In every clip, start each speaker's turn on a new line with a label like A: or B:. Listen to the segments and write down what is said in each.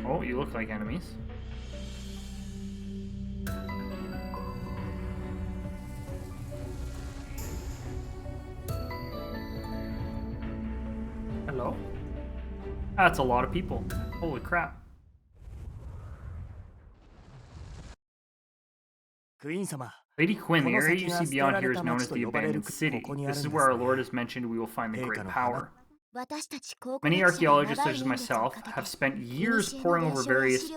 A: Oh, you look like enemies. Hello? That's a lot of people. Holy crap. Lady Quinn, the area you see beyond here is known as the Abandoned City. This is where our Lord has mentioned we will find the Great Power. Many archaeologists, such as myself, have spent years poring over various...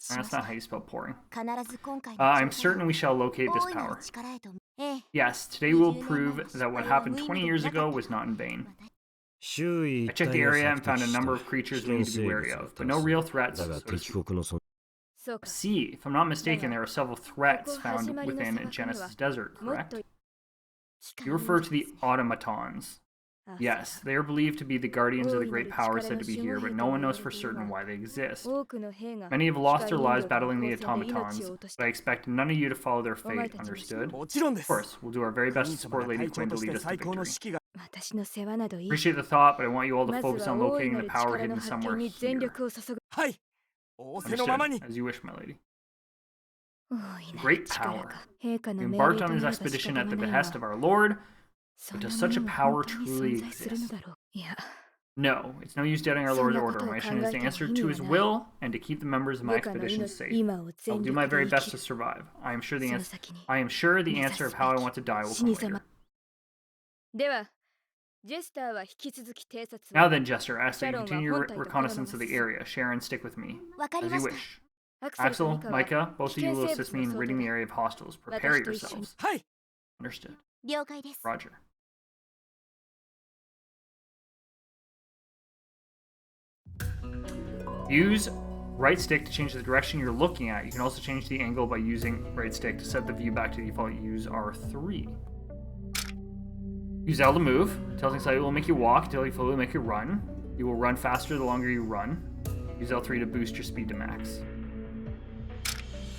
A: That's not how you spell pouring. I'm certain we shall locate this power. Yes, today we will prove that what happened 20 years ago was not in vain. I checked the area and found a number of creatures we need to be wary of, but no real threats. See, if I'm not mistaken, there are several threats found within Genesis Desert, correct? You refer to the automatons. Yes, they are believed to be the guardians of the great power said to be here, but no one knows for certain why they exist. Many have lost their lives battling the automatons, but I expect none of you to follow their fate, understood? Of course, we'll do our very best to support Lady Quinn to lead us to victory. Appreciate the thought, but I want you all to focus on locating the power hidden somewhere here. Understood. As you wish, my lady. Great power. We embarked on this expedition at the behest of our Lord, but does such a power truly exist? No, it's no use doubting our Lord's order. My mission is to answer to his will and to keep the members of my expedition safe. I will do my very best to survive. I am sure the answer of how I want to die will come later. Now then, Jester, I ask that you continue your reconnaissance of the area. Sharon, stick with me. As you wish. Axel, Micah, both of you will assist me in ridding the area of hostiles. Prepare yourselves. Understood. Roger. Use right stick to change the direction you're looking at. You can also change the angle by using right stick to set the view back to default. Use R3. Use L to move. Tilting slightly will make you walk. Tilting fully will make you run. You will run faster the longer you run. Use L3 to boost your speed to max.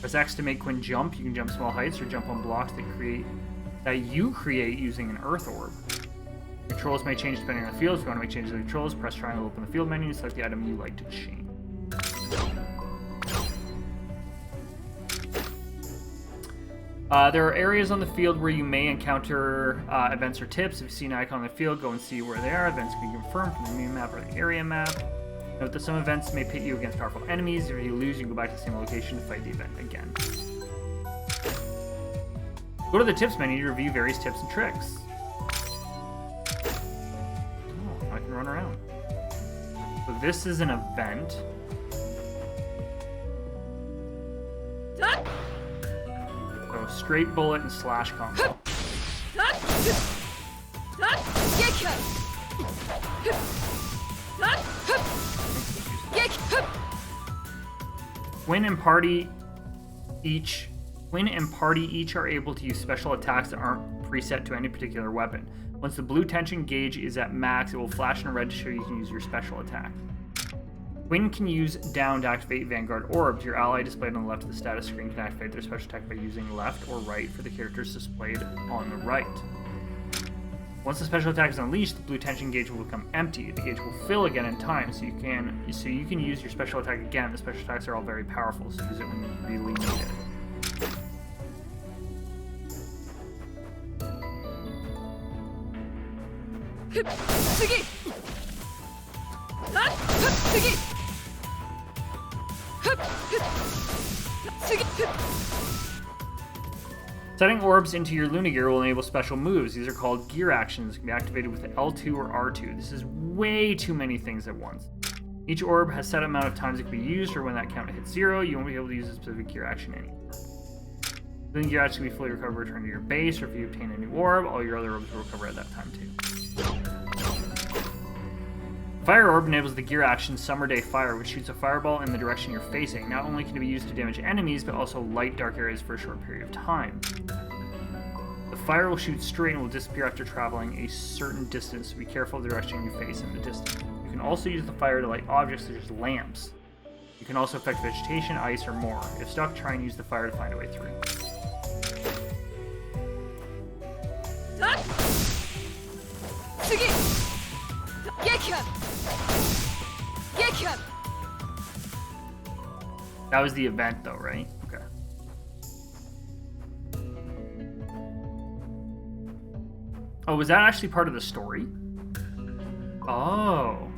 A: Press X to make Quinn jump. You can jump small heights or jump on blocks that you create using an earth orb. Controls may change depending on the field. If you want to make changes to the controls, press triangle to open the field menu and select the item you like to change. There are areas on the field where you may encounter events or tips. If you see an icon on the field, go and see where they are. Events can be confirmed from the mini map or the area map. Note that some events may pit you against powerful enemies. If you lose, you can go back to the same location to fight the event again. Go to the tips menu to review various tips and tricks. Oh, I can run around. So this is an event. So straight bullet and slash combo. Quinn and party each are able to use special attacks that aren't preset to any particular weapon. Once the blue tension gauge is at max, it will flash in red to show you can use your special attack. Quinn can use down to activate Vanguard Orbs. Your ally displayed on the left of the status screen can activate their special attack by using left or right for the characters displayed on the right. Once the special attack is unleashed, the blue tension gauge will become empty. The gauge will fill again in time, so you can use your special attack again. The special attacks are all very powerful, so use it when you really need it. Setting orbs into your Luna Gear will enable special moves. These are called gear actions. Can be activated with L2 or R2. This is way too many things at once. Each orb has a set amount of times it can be used, or when that count hits 0, you won't be able to use a specific gear action anymore. Luna Gear action can be fully recovered, return to your base, or if you obtain a new orb, all your other orbs will recover at that time too. Fire Orb enables the gear action Summer Day Fire, which shoots a fireball in the direction you're facing. Not only can it be used to damage enemies, but also light dark areas for a short period of time. The fire will shoot straight and will disappear after traveling a certain distance, so be careful of the direction you face in the distance. You can also use the fire to light objects such as lamps. You can also affect vegetation, ice, or more. If stuck, try and use the fire to find a way through. That was the event, though, right? Okay. Oh, was that actually part of the story? Oh.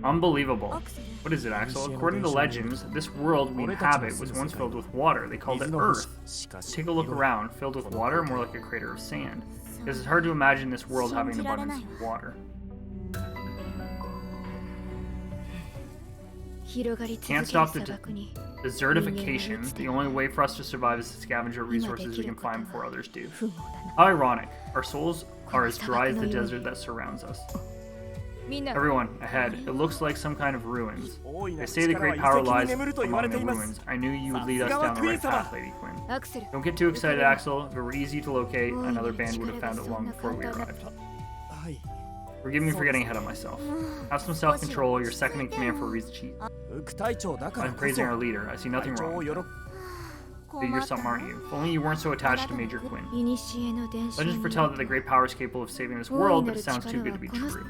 A: Unbelievable. What is it, Axel? According to legends, this world we inhabit was once filled with water. They called it Earth. Take a look around. Filled with water, more like a crater of sand. Because it's hard to imagine this world having an abundance of water. Can't stop the desertification. The only way for us to survive is to scavenge our resources we can find before others do. How ironic. Our souls are as dry as the desert that surrounds us. Everyone, ahead. It looks like some kind of ruins. They say the great power lies among the ruins. I knew you would lead us down the right path, Lady Quinn. Don't get too excited, Axel. If it were easy to locate, another band would have found it long before we arrived. Forgive me for getting ahead of myself. Have some self-control. You're second in command for a reason. I'm praising our leader. I see nothing wrong with that. But you're something, aren't you? If only you weren't so attached to Major Quinn. Legends foretell that the great power is capable of saving this world, but it sounds too good to be true.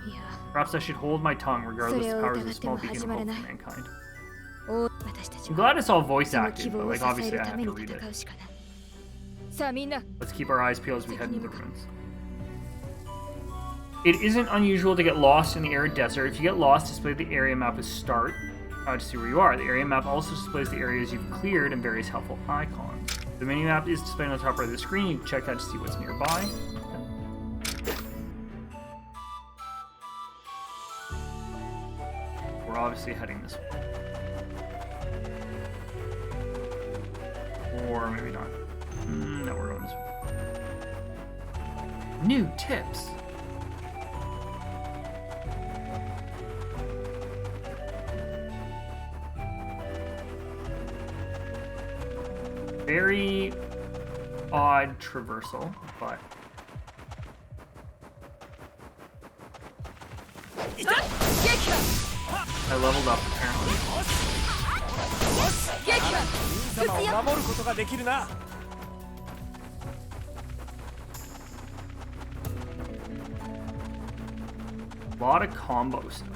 A: Perhaps I should hold my tongue, regardless the power is a small beacon of hope for mankind. I'm glad it's all voice acted, but like obviously I have to read it. Let's keep our eyes peeled as we head into the ruins. It isn't unusual to get lost in the arid desert. If you get lost, display the area map as start to see where you are. The area map also displays the areas you've cleared and various helpful icons. The mini-map is displayed on the top right of the screen. You can check that to see what's nearby. We're obviously heading this way. Or maybe not. No, we're going this way. New tips. Very odd traversal, but I leveled up apparently. A lot of combo stuff.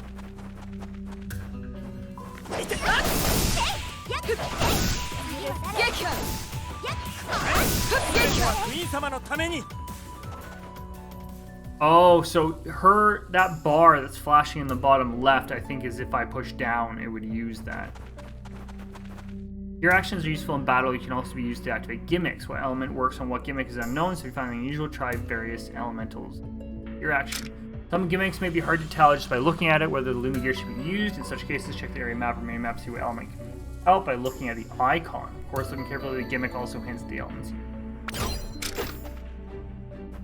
A: Oh, so that bar that's flashing in the bottom left, I think is if I push down, it would use that. Your actions are useful in battle. You can also be used to activate gimmicks. What element works on what gimmick is unknown, so if you find anything unusual, try various elementals. Your action. Some gimmicks may be hard to tell just by looking at it, whether the Lumi gear should be used. In such cases, check the area map or mini map to see what element can help by looking at the icon. Of course, looking carefully, the gimmick also hints at the elements.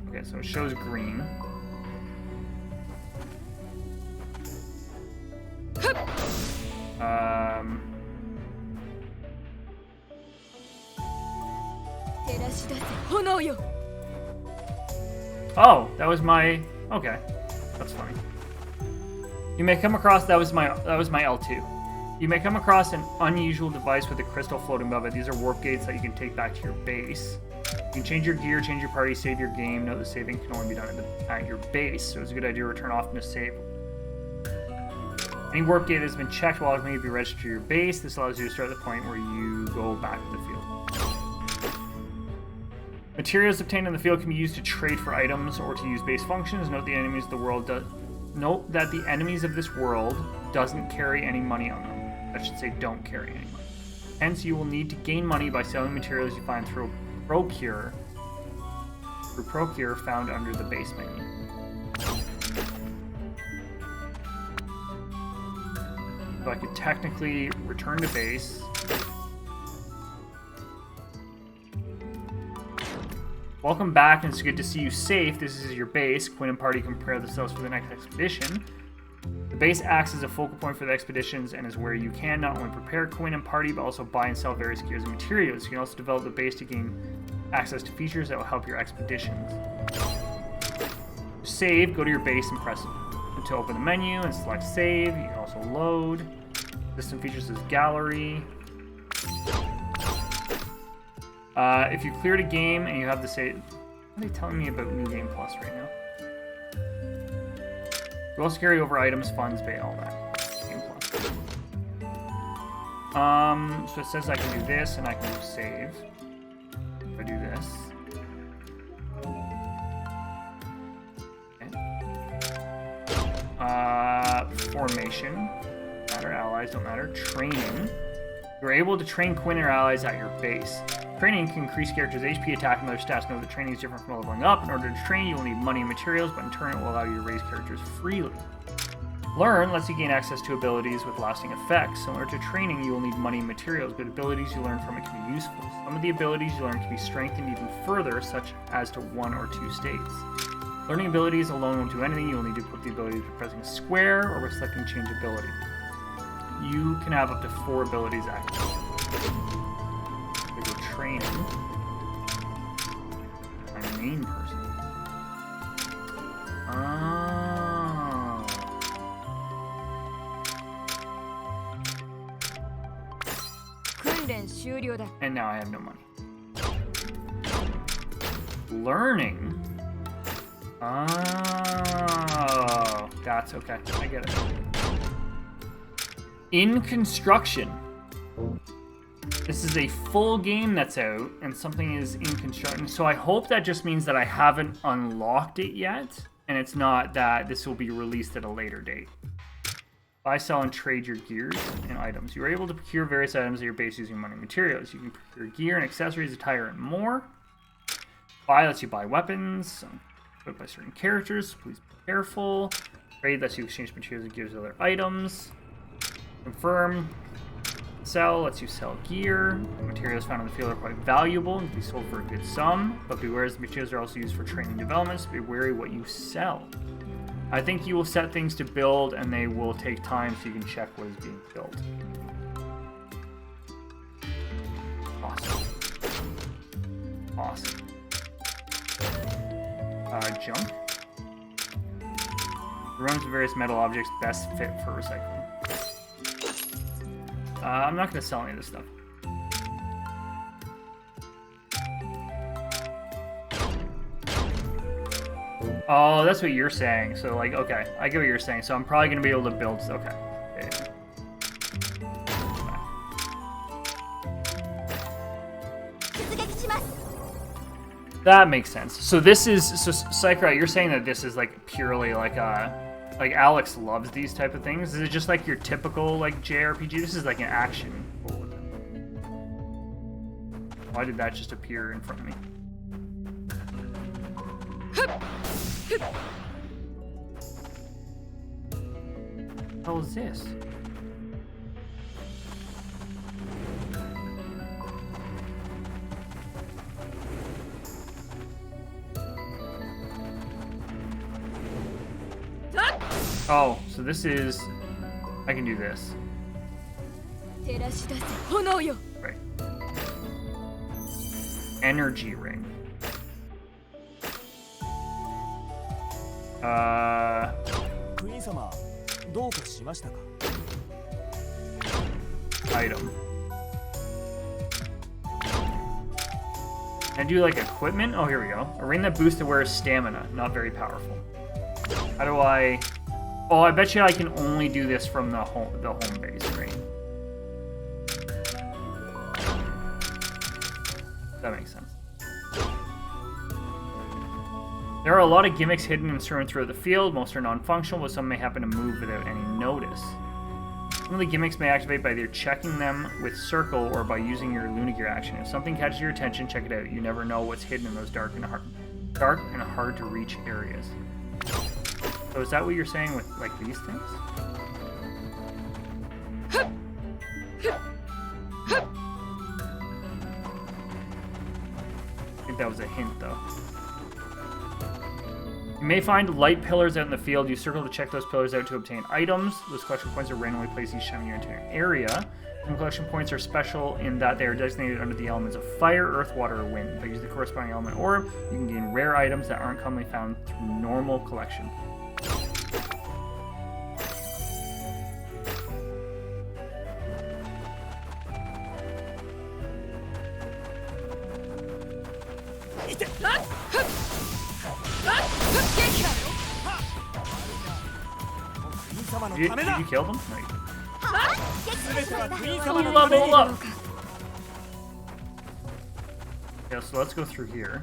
A: Okay, so it shows green. Oh, that was my... Okay, that's funny. You may come across... That was my L2. You may come across an unusual device with a crystal floating above it. These are warp gates that you can take back to your base. You can change your gear, change your party, save your game. Note the saving can only be done at your base, so it's a good idea to return often to save. Any warp gate has been checked will automatically be registered to your base. This allows you to start at the point where you go back to the field. Materials obtained in the field can be used to trade for items or to use base functions. Note the enemies of the world Note that the enemies of this world doesn't carry any money on them. I should say don't carry any money. Hence, you will need to gain money by selling materials you find through Procure. Through Procure found under the base menu. So I could technically return to base. Welcome back, and it's good to see you safe. This is your base. Quinn and party can prepare themselves for the next expedition. The base acts as a focal point for the expeditions and is where you can not only prepare Quinn and party, but also buy and sell various gears and materials. You can also develop the base to gain access to features that will help your expeditions. Save, go to your base and press to open the menu and select save. You can also load. System features is gallery. If you cleared a game and you have the save, what are they telling me about New Game Plus right now? You also carry over items, funds, pay, all that. Game plus. So it says I can do this and I can do save. If I do this. Okay. Formation. Matter, allies don't matter. Training. You're able to train Quinn or allies at your base. Training can increase characters' HP, attack, and other stats. Know that training is different from leveling up. In order to train, you will need money and materials, but in turn, it will allow you to raise characters freely. Learn lets you gain access to abilities with lasting effects. Similar to training, you will need money and materials, but abilities you learn from it can be useful. Some of the abilities you learn can be strengthened even further, such as to 1 or 2 states. Learning abilities alone won't do anything. You will need to equip the abilities by pressing square or by selecting change ability. You can have up to 4 abilities active. We go training. My main person. And now I have no money. Learning. Oh, that's okay. I get it. In construction. This is a full game that's out, and something is in construction. So I hope that just means that I haven't unlocked it yet, and it's not that this will be released at a later date. Buy, sell, and trade your gears and items. You are able to procure various items at your base using money and materials. You can procure gear and accessories, attire, and more. Buy lets you buy weapons, equipped by certain characters, so please be careful. Trade lets you exchange materials and gears with other items. Confirm. Sell lets you sell gear. The materials found in the field are quite valuable and can be sold for a good sum, but beware as the materials are also used for training development, so be wary what you sell. I think you will set things to build and they will take time so you can check what is being built. Awesome. Awesome. Junk. Runs of various metal objects best fit for recycling. I'm not going to sell any of this stuff. Oh, that's what you're saying. So, like, okay. I get what you're saying. So I'm probably going to be able to build... Okay. That makes sense. So this is... So, Sakurai, you're saying that this is, like, purely, like, like, Alex loves these type of things. Is it just, like, your typical, like, JRPG? This is, like, an action. Why did that just appear in front of me? What the hell is this? Oh, so this is... I can do this. Right. Energy ring. Item. Can I do like equipment? Oh, here we go. A ring that boosts the wearer's stamina. Not very powerful. How do I... Oh, I bet you I can only do this from the home base, right? That makes sense. There are a lot of gimmicks hidden and strewn throughout the field. Most are non-functional, but some may happen to move without any notice. Some of the gimmicks may activate by either checking them with circle or by using your Lunagear action. If something catches your attention, check it out. You never know what's hidden in those dark and hard to reach areas. So is that what you're saying with, like, these things? I think that was a hint, though. You may find light pillars out in the field. You circle to check those pillars out to obtain items. Those collection points are randomly placed each time you enter an area. Some collection points are special in that they are designated under the elements of fire, earth, water, or wind. If you use the corresponding element orb, you can gain rare items that aren't commonly found through normal collection. Did you kill them? No, you didn't. Level up! Yeah, so let's go through here.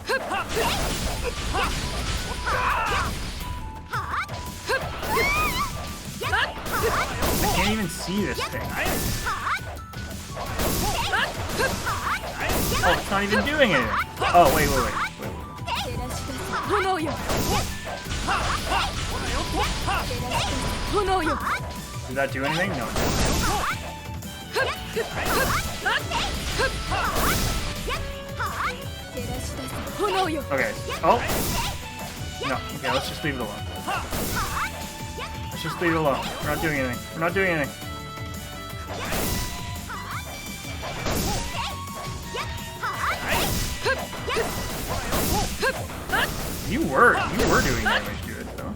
A: I can't even see this thing. Oh, it's not even doing it. Oh, wait. Did that do anything? No. Okay. Oh. No. Okay, let's just leave it alone. Let's just leave it alone. We're not doing anything. We're not doing anything. You were doing damage to it, though.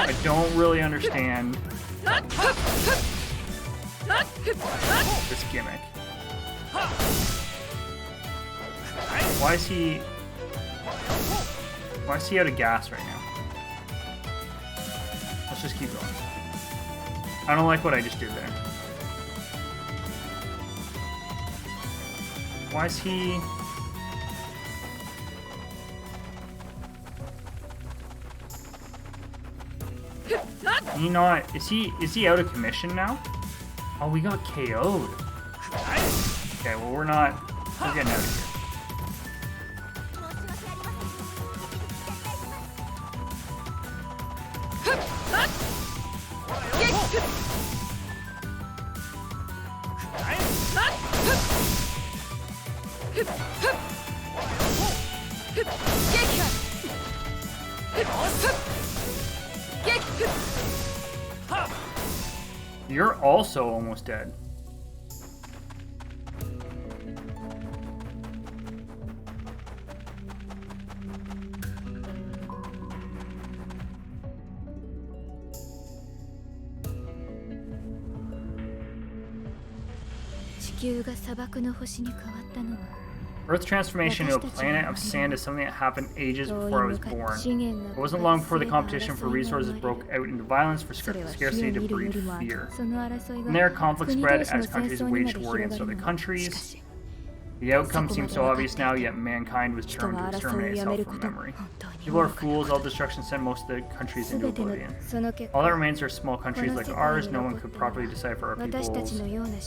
A: I don't really understand this gimmick. Why is he out of gas right now? Let's just keep going. I don't like what I just did there. Why is he... Can he not... Is he out of commission now? Oh, we got KO'd. Okay, well we're getting out of here. You're also almost dead. Earth's transformation into a planet of sand is something that happened ages before I was born. It wasn't long before the competition for resources broke out into violence for scarcity to breed fear. From there, conflict spread as countries waged war against other countries. The outcome seems so obvious now, yet mankind was determined to exterminate itself from memory. People are fools, all destruction sent most of the countries into oblivion. All that remains are small countries like ours. No one could properly decipher our peoples.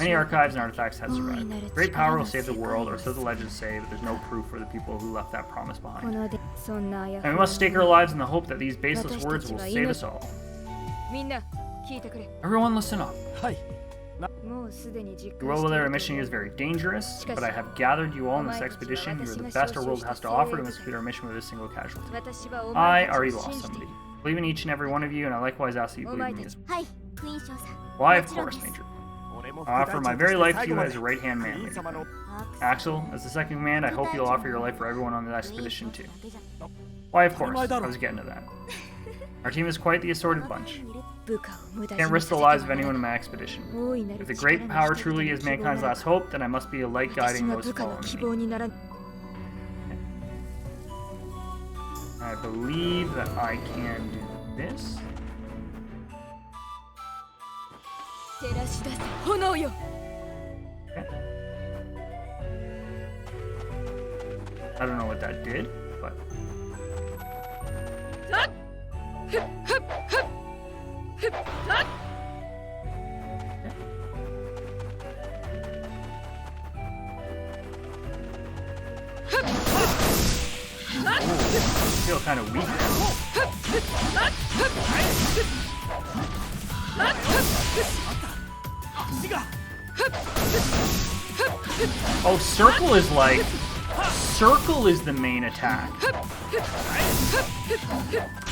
A: Many archives and artifacts have survived. Great power will save the world, or so the legends say, but there's no proof for the people who left that promise behind. And we must stake our lives in the hope that these baseless words will save us all. Everyone listen up. The world where our mission is very dangerous, but I have gathered you all in this expedition. You are the best our world has to offer, and must complete our mission with a single casualty. I already lost somebody. I believe in each and every one of you, and I likewise ask that you believe in me as well. Why, of course, Major. I offer my very life to you as a right-hand man, Major. Axel, as the second command, I hope you'll offer your life for everyone on the expedition, too. Why, of course. I was getting to that. Our team is quite the assorted bunch. Can't risk the lives of anyone in my expedition. If the great power truly is mankind's last hope, then I must be a light guiding those following me. I believe that I can do this. Okay. I don't know what that did, but... I feel kind of weak Oh, circle is like... Circle is the main attack.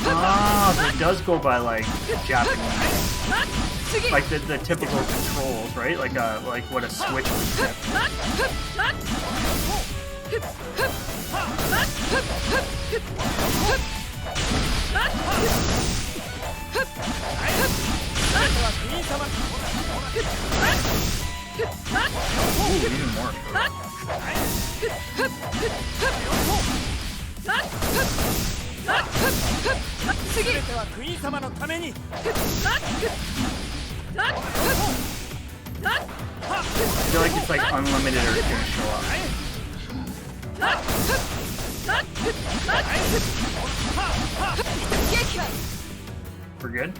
A: Ah, so it does go by like Japanese, like the typical controls, right? Like what a switch would Ooh, even more. I feel like it's like unlimited or it's gonna show up. We're good?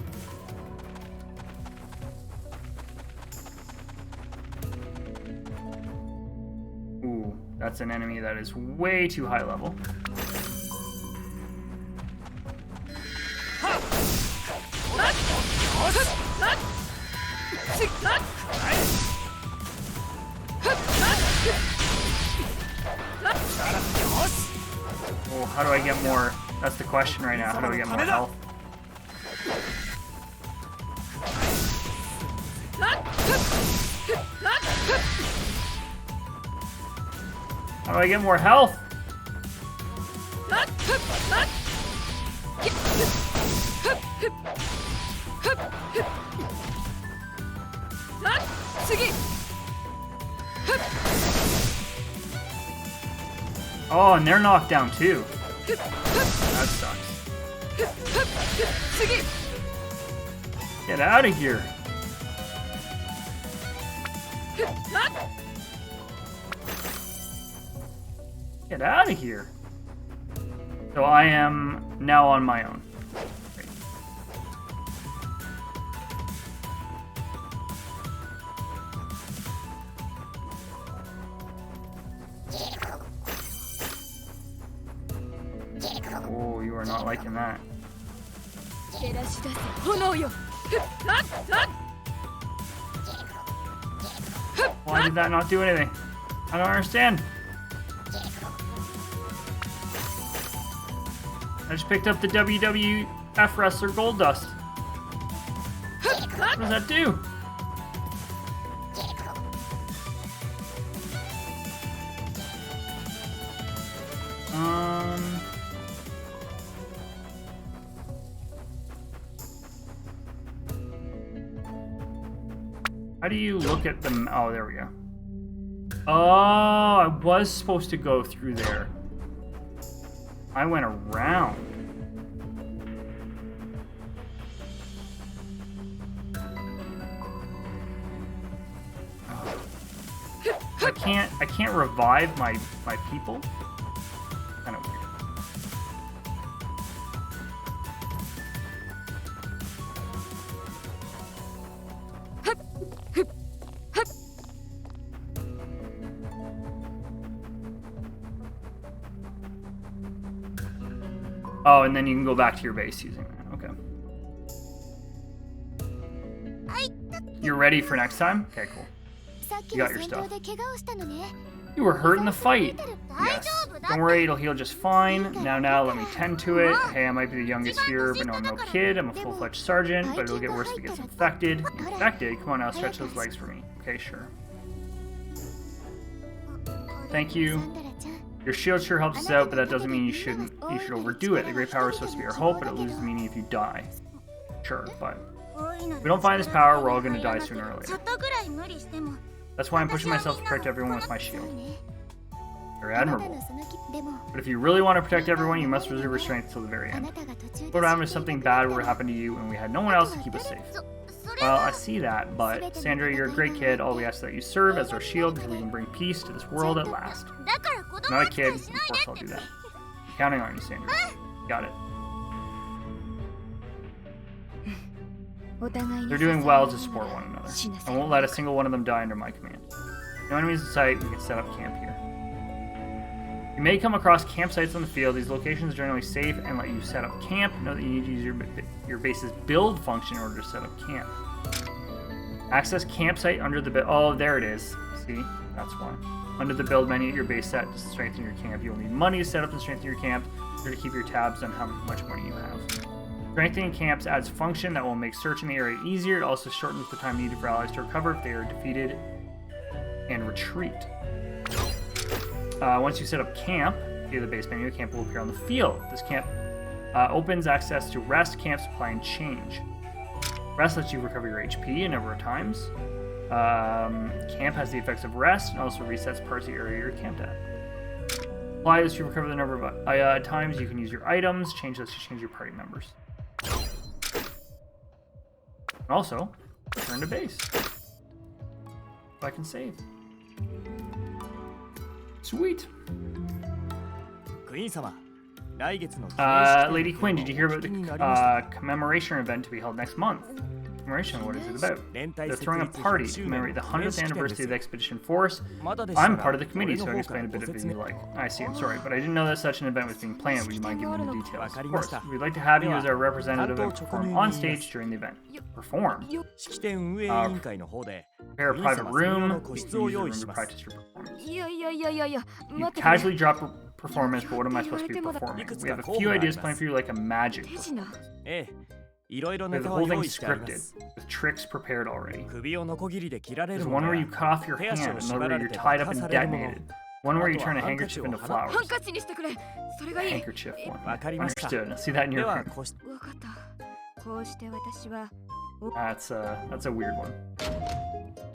A: Ooh, that's an enemy that is way too high level. Oh, how do I get more? That's the question right now. How do I get more health? How do I get more health? Oh, and they're knocked down too. That sucks. Get out of here. Get out of here. So I am now on my own. Great. Oh, you are not liking that. Why did that not do anything? I don't understand. I just picked up the WWF Wrestler Gold Dust. What does that do? How do you look at them? Oh, there we go. Oh, I was supposed to go through there. I went around. I can't revive my people. Kind of weird. Oh, and then you can go back to your base using that. Okay. You're ready for next time? Okay, cool. You got your stuff. You were hurt in the fight. Yes. Don't worry, it'll heal just fine. Now, let me tend to it. Hey, I might be the youngest here, but no, I'm no kid. I'm a full-fledged sergeant, but it'll get worse if it gets infected. Infected? Come on now, stretch those legs for me. Okay, sure. Thank you. Your shield sure helps us out, but that doesn't mean you should overdo it. The great power is supposed to be our hope, but it loses meaning if you die. Sure, but if we don't find this power, we're all going to die sooner or later. That's why I'm pushing myself to protect everyone with my shield. You're admirable. But if you really want to protect everyone, you must reserve your strength till the very end. What happened if something bad were to happen to you and we had no one else to keep us safe? Well, I see that, but Sandra, you're a great kid. All we ask is that you serve as our shield so we can bring peace to this world at last. I'm not a kid, of course I'll do that. I'm counting on you, Sandra. Got it. They're doing well to support one another. I won't let a single one of them die under my command. No enemies in sight, we can set up camp here. You may come across campsites on the field. These locations are generally safe and let you set up camp. Note that you need to use your base's build function in order to set up camp. Access campsite under the build. Oh, there it is. See? That's why. Under the build menu at your base set to strengthen your camp. You'll need money to set up and strengthen your camp. You're to keep your tabs on how much money you have. Strengthening camps adds function that will make searching the area easier. It also shortens the time needed for allies to recover if they are defeated and retreat. Once you set up camp, via the base menu, a camp will appear on the field. This camp opens access to rest, camp, supply, and change. Rest lets you recover your HP a number of times. Camp has the effects of rest and also resets parts of the area you're camped at. Fly lets you recover the number of times you can use your items. Change lets you change your party members. And also, return to base. If I can save. Sweet. Lady Quinn, did you hear about the commemoration event to be held next month? Commemoration, what is it about? They're throwing a party to commemorate the 100th anniversary of the Expedition Force. I'm part of the committee, so I can explain a bit of it if you like. I see, I'm sorry, but I didn't know that such an event was being planned. Would you mind giving me the details? Of course. We'd like to have you as our representative and perform on stage during the event. Perform? Prepare a private room. Use the room to practice your performance. You casually drop a performance, but what am I supposed to be performing? We have a few ideas planned for you, like a magic performance. The whole thing's scripted, with tricks prepared already. There's one where you cut off your hand, another where you're tied up and detonated. One where you turn a handkerchief into flowers. Handkerchief one. Understood. I see that in your room. That's a weird one.